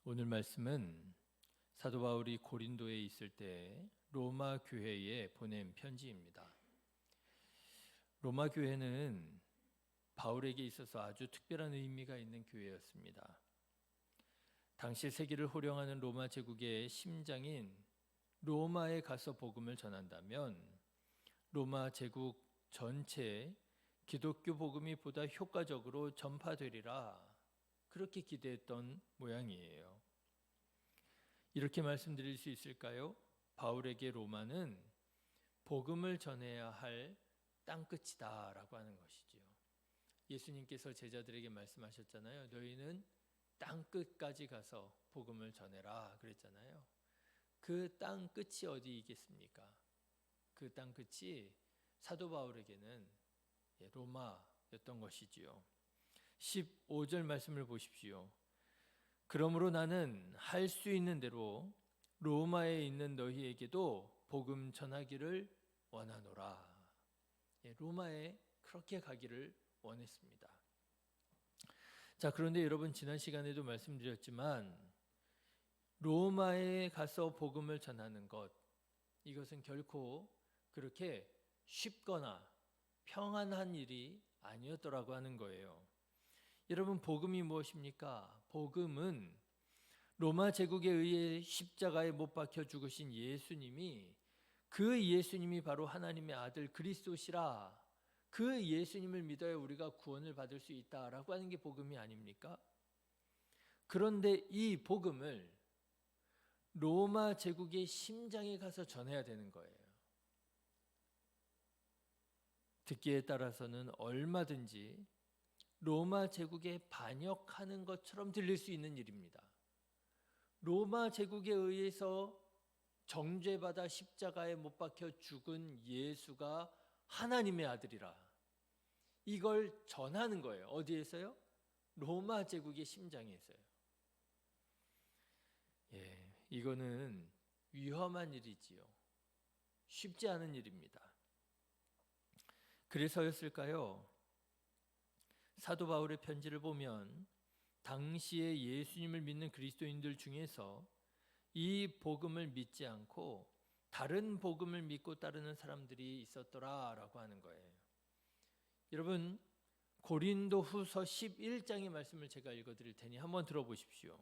오늘 말씀은 사도 바울이 고린도에 있을 때 로마 교회에 보낸 편지입니다. 로마 교회는 바울에게 있어서 아주 특별한 의미가 있는 교회였습니다. 당시 세계를 호령하는 로마 제국의 심장인 로마에 가서 복음을 전한다면 로마 제국 전체에 기독교 복음이 보다 효과적으로 전파되리라, 그렇게 기대했던 모양이에요. 이렇게 말씀드릴 수 있을까요? 바울에게 로마는 복음을 전해야 할 땅끝이다 라고 하는 것이지요. 예수님께서 제자들에게 말씀하셨잖아요. 너희는 땅끝까지 가서 복음을 전해라 그랬잖아요. 그 땅끝이 어디이겠습니까? 그 땅끝이 사도 바울에게는 로마였던 것이지요. 15절 말씀을 보십시오. 그러므로 나는 할 수 있는 대로 로마에 있는 너희에게도 복음 전하기를 원하노라. 로마에 그렇게 가기를 원했습니다. 자, 그런데 여러분, 지난 시간에도 말씀드렸지만 로마에 가서 복음을 전하는 것, 이것은 결코 그렇게 쉽거나 평안한 일이 아니었더라고 하는 거예요. 여러분, 복음이 무엇입니까? 복음은 로마 제국에 의해 십자가에 못 박혀 죽으신 예수님이, 그 예수님이 바로 하나님의 아들 그리스도시라, 그 예수님을 믿어야 우리가 구원을 받을 수 있다라고 하는 게 복음이 아닙니까? 그런데 이 복음을 로마 제국의 심장에 가서 전해야 되는 거예요. 듣기에 따라서는 얼마든지 로마 제국에 반역하는 것처럼 들릴 수 있는 일입니다. 로마 제국에 의해서 정죄받아 십자가에 못 박혀 죽은 예수가 하나님의 아들이라, 이걸 전하는 거예요. 어디에서요? 로마 제국의 심장에서요. 이거는 위험한 일이지요. 쉽지 않은 일입니다. 그래서였을까요? 사도 바울의 편지를 보면 당시에 예수님을 믿는 그리스도인들 중에서 이 복음을 믿지 않고 다른 복음을 믿고 따르는 사람들이 있었더라라고 하는 거예요. 여러분, 고린도 후서 11장의 말씀을 제가 읽어드릴 테니 한번 들어보십시오.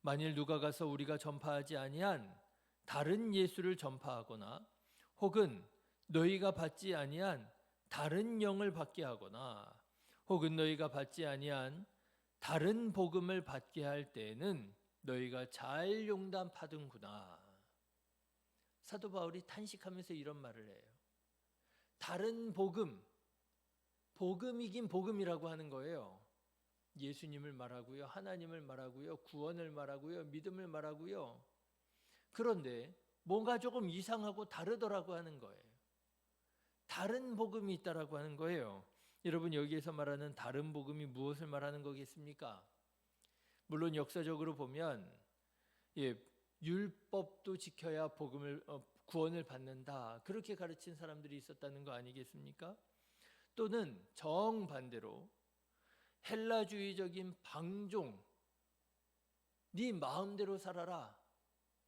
만일 누가 가서 우리가 전파하지 아니한 다른 예수를 전파하거나 혹은 너희가 받지 아니한 다른 영을 받게 하거나 혹은 너희가 받지 아니한 다른 복음을 받게 할 때에는 너희가 잘 용담하든구나. 사도 바울이 탄식하면서 이런 말을 해요. 다른 복음, 복음이긴 복음이라고 하는 거예요. 예수님을 말하고요, 하나님을 말하고요, 구원을 말하고요, 믿음을 말하고요. 그런데 뭔가 조금 이상하고 다르더라고 하는 거예요. 다른 복음이 있다라고 하는 거예요. 여러분, 여기에서 말하는 다른 복음이 무엇을 말하는 거겠습니까? 물론 역사적으로 보면 율법도 지켜야 구원을 받는다, 그렇게 가르친 사람들이 있었다는 거 아니겠습니까? 또는 정반대로 헬라주의적인 방종, 네 마음대로 살아라,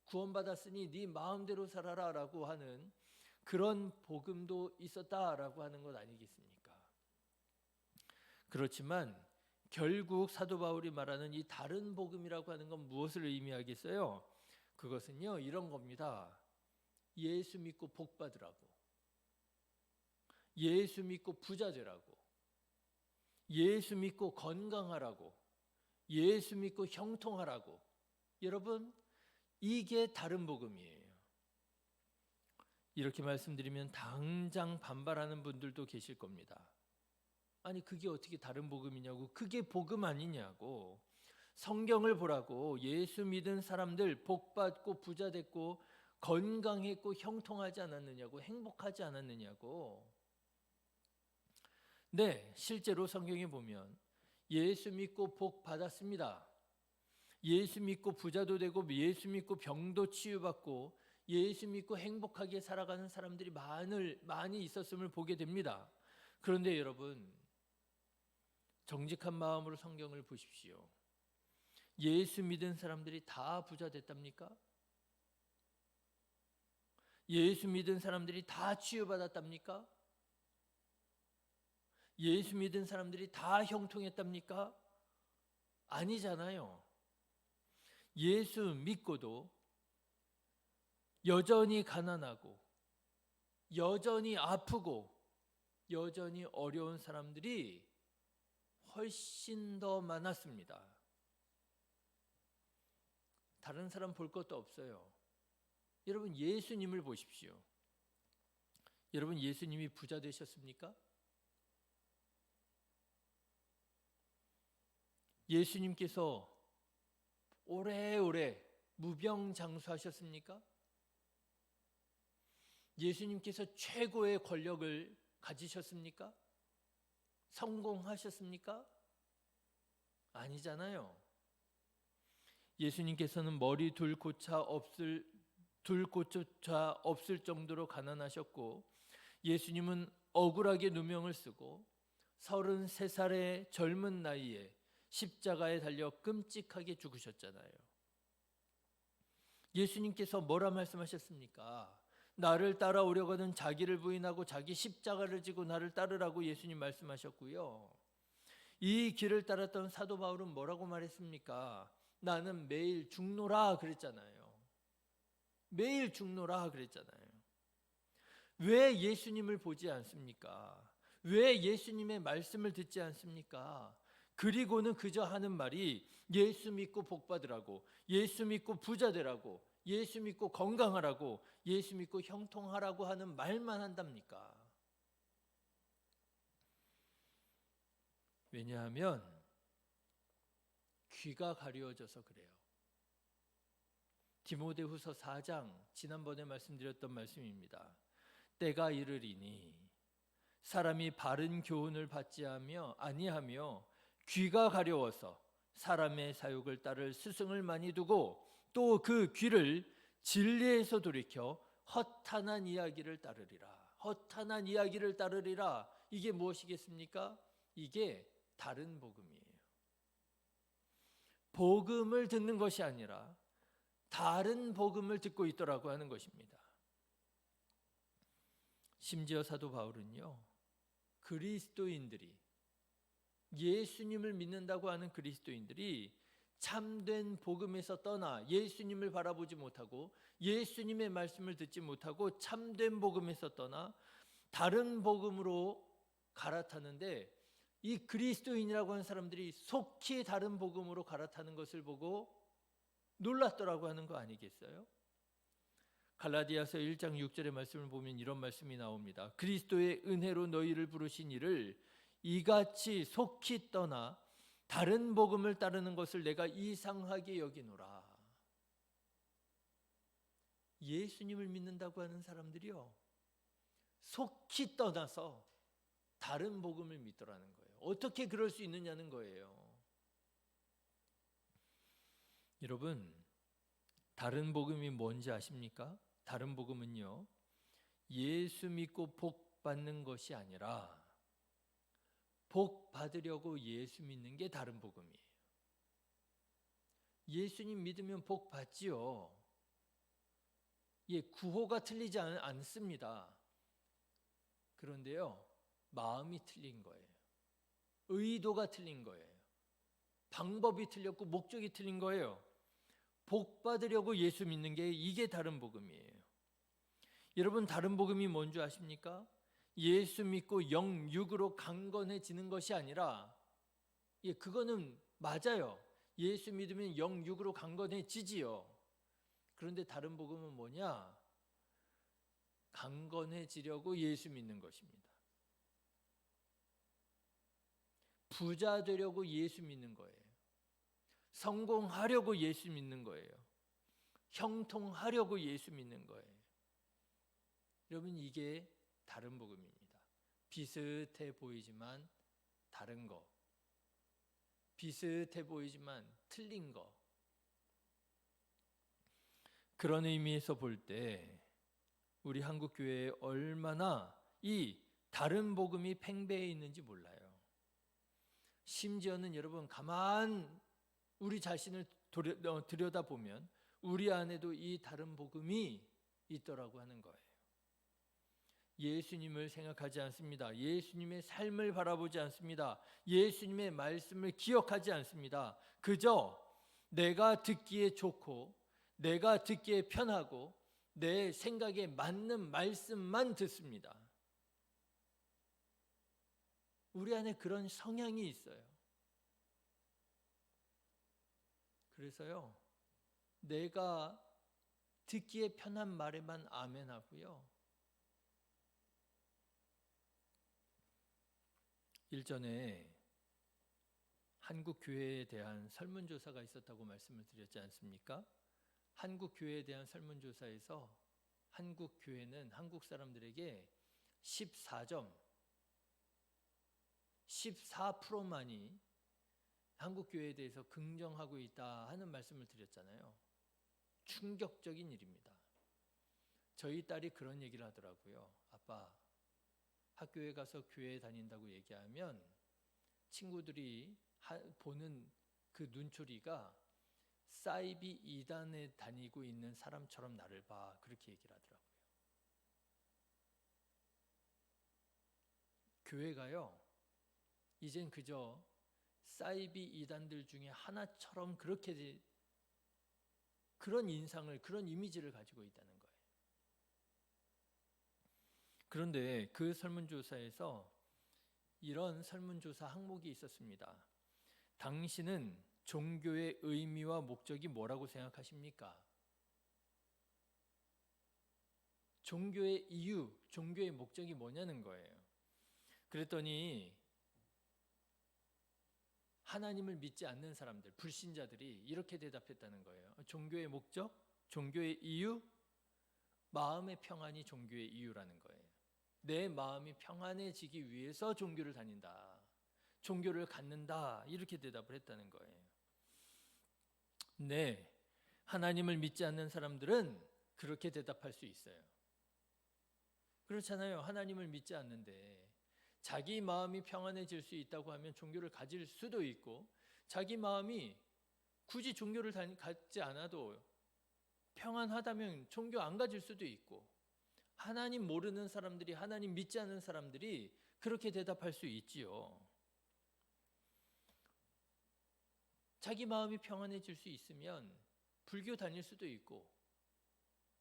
구원받았으니 네 마음대로 살아라 라고 하는 그런 복음도 있었다라고 하는 것 아니겠습니까? 그렇지만 결국 사도 바울이 말하는 이 다른 복음이라고 하는 건 무엇을 의미하겠어요? 그것은요, 이런 겁니다. 예수 믿고 복 받으라고, 예수 믿고 부자 되라고, 예수 믿고 건강하라고, 예수 믿고 형통하라고. 여러분, 이게 다른 복음이에요. 이렇게 말씀드리면 당장 반발하는 분들도 계실 겁니다. 아니, 그게 어떻게 다른 복음이냐고, 그게 복음 아니냐고, 성경을 보라고, 예수 믿은 사람들 복 받고 부자 됐고 건강했고 형통하지 않았느냐고, 행복하지 않았느냐고. 네, 실제로 성경에 보면 예수 믿고 복 받았습니다. 예수 믿고 부자도 되고 예수 믿고 병도 치유받고 예수 믿고 행복하게 살아가는 사람들이 많이 있었음을 보게 됩니다. 그런데 여러분, 정직한 마음으로 성경을 보십시오. 예수 믿은 사람들이 다 부자 됐답니까? 예수 믿은 사람들이 다 치유받았답니까? 예수 믿은 사람들이 다 형통했답니까? 아니잖아요. 예수 믿고도 여전히 가난하고 여전히 아프고 여전히 어려운 사람들이 훨씬 더 많았습니다. 다른 사람 볼 것도 없어요. 여러분 예수님을 보십시오. 여러분 예수님이 부자 되셨습니까? 예수님께서 오래오래 무병장수하셨습니까? 예수님께서 최고의 권력을 가지셨습니까? 성공하셨습니까? 아니잖아요. 예수님께서는 머리 둘 곳조차 없을 정도로 가난하셨고, 예수님은 억울하게 누명을 쓰고 33살의 젊은 나이에 십자가에 달려 끔찍하게 죽으셨잖아요. 예수님께서 뭐라 말씀하셨습니까? 나를 따라오려거든 자기를 부인하고 자기 십자가를 지고 나를 따르라고 예수님 말씀하셨고요. 이 길을 따랐던 사도 바울은 뭐라고 말했습니까? 나는 매일 죽노라 그랬잖아요. 매일 죽노라 그랬잖아요. 왜 예수님을 보지 않습니까? 왜 예수님의 말씀을 듣지 않습니까? 그리고는 그저 하는 말이 예수 믿고 복 받으라고, 예수 믿고 부자 되라고, 예수 믿고 건강하라고, 예수 믿고 형통하라고 하는 말만 한답니까? 왜냐하면 귀가 가려워져서 그래요. 디모데후서 4장, 지난번에 말씀드렸던 말씀입니다. 때가 이르리니 사람이 바른 교훈을 받지 아니하며 귀가 가려워서 사람의 사욕을 따를 스승을 많이 두고 또 그 귀를 진리에서 돌이켜 허탄한 이야기를 따르리라. 허탄한 이야기를 따르리라. 이게 무엇이겠습니까? 이게 다른 복음이에요. 복음을 듣는 것이 아니라 다른 복음을 듣고 있더라고 하는 것입니다. 심지어 사도 바울은요, 그리스도인들이, 예수님을 믿는다고 하는 그리스도인들이 참된 복음에서 떠나 예수님을 바라보지 못하고 예수님의 말씀을 듣지 못하고 참된 복음에서 떠나 다른 복음으로 갈아타는데, 이 그리스도인이라고 하는 사람들이 속히 다른 복음으로 갈아타는 것을 보고 놀랐더라고 하는 거 아니겠어요? 갈라디아서 1장 6절의 말씀을 보면 이런 말씀이 나옵니다. 그리스도의 은혜로 너희를 부르신 이를 이같이 속히 떠나 다른 복음을 따르는 것을 내가 이상하게 여기노라. 예수님을 믿는다고 하는 사람들이요, 속히 떠나서 다른 복음을 믿더라는 거예요. 어떻게 그럴 수 있느냐는 거예요. 여러분, 다른 복음이 뭔지 아십니까? 다른 복음은요, 예수 믿고 복 받는 것이 아니라 복 받으려고 예수 믿는 게 다른 복음이에요. 예수님 믿으면 복 받지요. 구호가 틀리지 않습니다. 그런데요, 마음이 틀린 거예요. 의도가 틀린 거예요. 방법이 틀렸고 목적이 틀린 거예요. 복 받으려고 예수 믿는 게, 이게 다른 복음이에요. 여러분, 다른 복음이 뭔지 아십니까? 예수 믿고 영육으로 강건해지는 것이 아니라, 그거는 맞아요. 예수 믿으면 영육으로 강건해지지요. 그런데 다른 복음은 뭐냐? 강건해지려고 예수 믿는 것입니다. 부자 되려고 예수 믿는 거예요. 성공하려고 예수 믿는 거예요. 형통하려고 예수 믿는 거예요. 여러분, 이게 다른 복음입니다. 비슷해 보이지만 다른 거, 비슷해 보이지만 틀린 거. 그런 의미에서 볼 때 우리 한국교회에 얼마나 이 다른 복음이 팽배해 있는지 몰라요. 심지어는 여러분, 가만 우리 자신을 들여다보면 우리 안에도 이 다른 복음이 있더라고 하는 거예요. 예수님을 생각하지 않습니다. 예수님의 삶을 바라보지 않습니다. 예수님의 말씀을 기억하지 않습니다. 그저 내가 듣기에 좋고 내가 듣기에 편하고 내 생각에 맞는 말씀만 듣습니다. 우리 안에 그런 성향이 있어요. 그래서요, 내가 듣기에 편한 말에만 아멘하고요. 일전에 한국 교회에 대한 설문조사가 있었다고 말씀을 드렸지 않습니까? 한국 교회에 대한 설문조사에서 한국 교회는 한국 사람들에게 14점, 14%만이 한국 교회에 대해서 긍정하고 있다 하는 말씀을 드렸잖아요. 충격적인 일입니다. 저희 딸이 그런 얘기를 하더라고요. 아빠, 학교에 가서 교회에 다닌다고 얘기하면 친구들이 보는 그 눈초리가 사이비 이단에 다니고 있는 사람처럼 나를 봐. 그렇게 얘기를 하더라고요. 교회가요, 이젠 그저 사이비 이단들 중에 하나처럼 그렇게 그런 인상을, 그런 이미지를 가지고 있다는 거예요. 그런데 그 설문조사에서 이런 설문조사 항목이 있었습니다. 당신은 종교의 의미와 목적이 뭐라고 생각하십니까? 종교의 이유, 종교의 목적이 뭐냐는 거예요. 그랬더니 하나님을 믿지 않는 사람들, 불신자들이 이렇게 대답했다는 거예요. 종교의 목적, 종교의 이유, 마음의 평안이 종교의 이유라는 거예요. 내 마음이 평안해지기 위해서 종교를 다닌다. 종교를 갖는다. 이렇게 대답을 했다는 거예요. 네, 하나님을 믿지 않는 사람들은 그렇게 대답할 수 있어요. 그렇잖아요. 하나님을 믿지 않는데 자기 마음이 평안해질 수 있다고 하면 종교를 가질 수도 있고, 자기 마음이 굳이 종교를 갖지 않아도 평안하다면 종교 안 가질 수도 있고, 하나님 모르는 사람들이, 하나님 믿지 않는 사람들이 그렇게 대답할 수 있지요. 자기 마음이 평안해질 수 있으면 불교 다닐 수도 있고,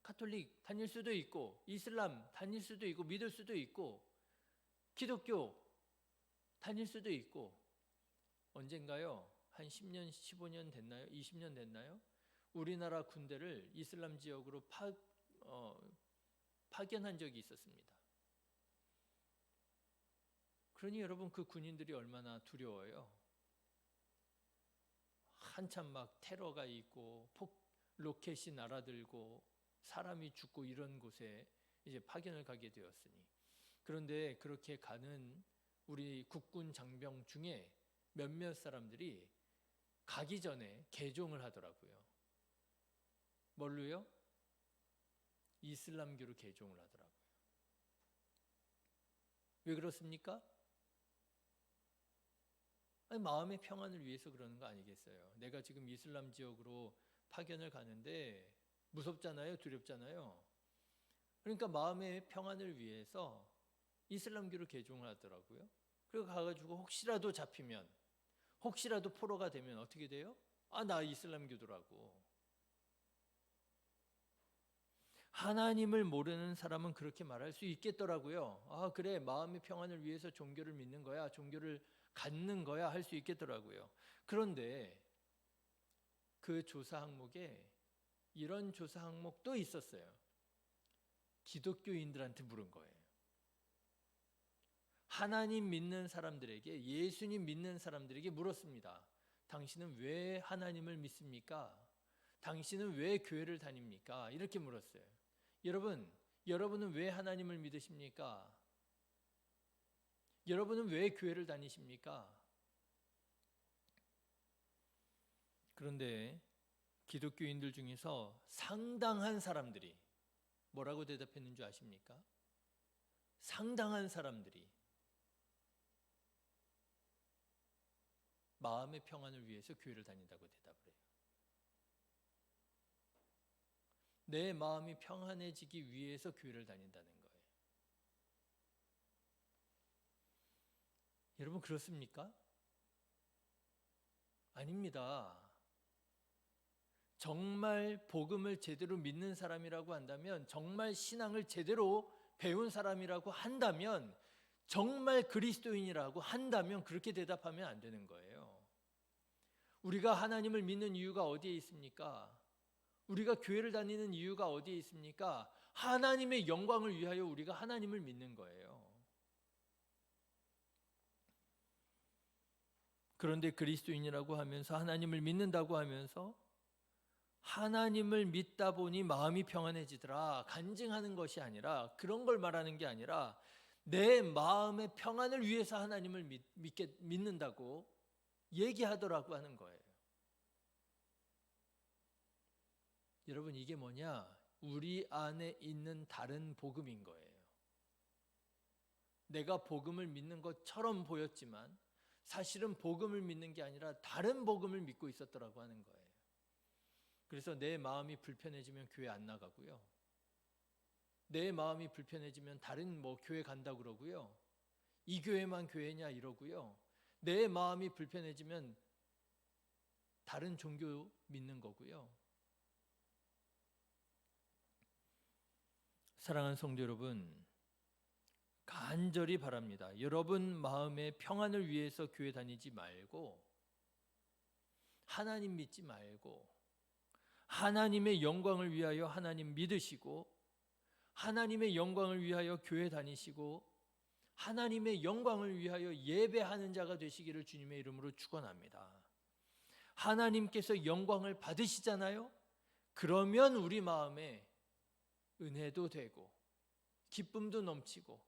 카톨릭 다닐 수도 있고, 이슬람 다닐 수도 있고, 믿을 수도 있고, 기독교 다닐 수도 있고. 언젠가요? 한 10년, 15년 됐나요? 20년 됐나요? 우리나라 군대를 이슬람 지역으로 파견한 적이 있었습니다. 그러니 여러분, 그 군인들이 얼마나 두려워요. 한참 막 테러가 있고 로켓이 날아들고 사람이 죽고 이런 곳에 이제 파견을 가게 되었으니, 그런데 그렇게 가는 우리 국군 장병 중에 몇몇 사람들이 가기 전에 개종을 하더라고요. 뭘로요? 이슬람교로 개종을 하더라고요. 왜 그렇습니까? 아니, 마음의 평안을 위해서 그러는 거 아니겠어요? 내가 지금 이슬람 지역으로 파견을 가는데 무섭잖아요, 두렵잖아요. 그러니까 마음의 평안을 위해서 이슬람교로 개종을 하더라고요. 그리고 가가지고 혹시라도 잡히면, 혹시라도 포로가 되면 어떻게 돼요? 아, 나 이슬람교도라고. 하나님을 모르는 사람은 그렇게 말할 수 있겠더라고요. 아, 그래, 마음의 평안을 위해서 종교를 믿는 거야, 종교를 갖는 거야 할 수 있겠더라고요. 그런데 그 조사 항목에 이런 조사 항목도 있었어요. 기독교인들한테 물은 거예요. 하나님 믿는 사람들에게, 예수님 믿는 사람들에게 물었습니다. 당신은 왜 하나님을 믿습니까? 당신은 왜 교회를 다닙니까? 이렇게 물었어요. 여러분은 왜 하나님을 믿으십니까? 여러분은 왜 교회를 다니십니까? 그런데 기독교인들 중에서 상당한 사람들이 뭐라고 대답했는 줄 아십니까? 상당한 사람들이 마음의 평안을 위해서 교회를 다닌다고 대답을 해요. 내 마음이 평안해지기 위해서 교회를 다닌다는 거예요. 여러분 그렇습니까? 아닙니다. 정말 복음을 제대로 믿는 사람이라고 한다면, 정말 신앙을 제대로 배운 사람이라고 한다면, 정말 그리스도인이라고 한다면 그렇게 대답하면 안 되는 거예요. 우리가 하나님을 믿는 이유가 어디에 있습니까? 우리가 교회를 다니는 이유가 어디에 있습니까? 하나님의 영광을 위하여 우리가 하나님을 믿는 거예요. 그런데 그리스도인이라고 하면서, 하나님을 믿는다고 하면서 하나님을 믿다 보니 마음이 평안해지더라, 간증하는 것이 아니라, 그런 걸 말하는 게 아니라 내 마음의 평안을 위해서 하나님을 믿는다고 얘기하더라고 하는 거예요. 여러분 이게 뭐냐? 우리 안에 있는 다른 복음인 거예요. 내가 복음을 믿는 것처럼 보였지만 사실은 복음을 믿는 게 아니라 다른 복음을 믿고 있었더라고 하는 거예요. 그래서 내 마음이 불편해지면 교회 안 나가고요. 내 마음이 불편해지면 다른 교회 간다 그러고요. 이 교회만 교회냐 이러고요. 내 마음이 불편해지면 다른 종교 믿는 거고요. 사랑하는 성도 여러분, 간절히 바랍니다. 여러분 마음의 평안을 위해서 교회 다니지 말고, 하나님 믿지 말고, 하나님의 영광을 위하여 하나님 믿으시고, 하나님의 영광을 위하여 교회 다니시고, 하나님의 영광을 위하여 예배하는 자가 되시기를 주님의 이름으로 축원합니다. 하나님께서 영광을 받으시잖아요. 그러면 우리 마음에 은혜도 되고, 기쁨도 넘치고,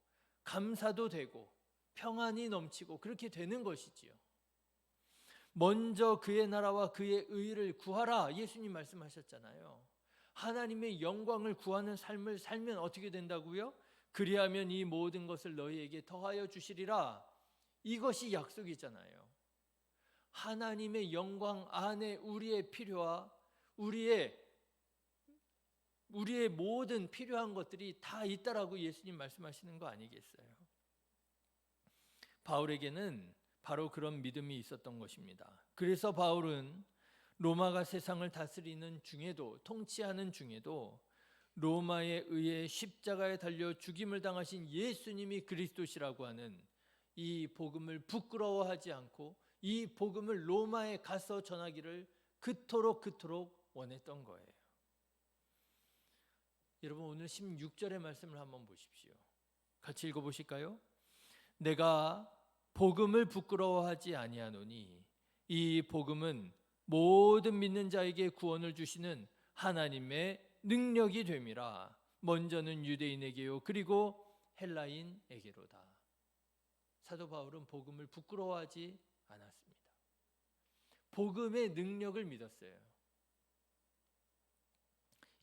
감사도 되고, 평안이 넘치고, 그렇게 되는 것이지요. 먼저 그의 나라와 그의 의를 구하라, 예수님 말씀하셨잖아요. 하나님의 영광을 구하는 삶을 살면 어떻게 된다고요? 그리하면 이 모든 것을 너희에게 더하여 주시리라. 이것이 약속이잖아요. 하나님의 영광 안에 우리의 필요와 우리의 모든 필요한 것들이 다 있다라고 예수님 말씀하시는 거 아니겠어요? 바울에게는 바로 그런 믿음이 있었던 것입니다. 그래서 바울은 로마가 세상을 다스리는 중에도, 통치하는 중에도 로마에 의해 십자가에 달려 죽임을 당하신 예수님이 그리스도시라고 하는 이 복음을 부끄러워하지 않고 이 복음을 로마에 가서 전하기를 그토록 원했던 거예요. 여러분 오늘 16절의 말씀을 한번 보십시오. 같이 읽어보실까요? 내가 복음을 부끄러워하지 아니하노니 이 복음은 모든 믿는 자에게 구원을 주시는 하나님의 능력이 됨이라. 먼저는 유대인에게요 그리고 헬라인에게로다. 사도 바울은 복음을 부끄러워하지 않았습니다. 복음의 능력을 믿었어요.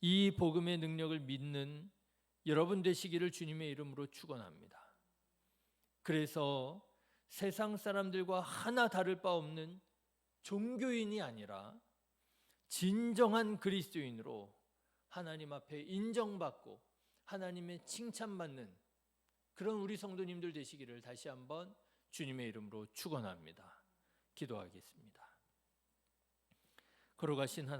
이 복음의 능력을 믿는 여러분 되시기를 주님의 이름으로 축원합니다. 그래서 세상 사람들과 하나 다를 바 없는 종교인이 아니라 진정한 그리스도인으로 하나님 앞에 인정받고 하나님의 칭찬받는 그런 우리 성도님들 되시기를 다시 한번 주님의 이름으로 축원합니다. 기도하겠습니다. 걸어가신 하나님,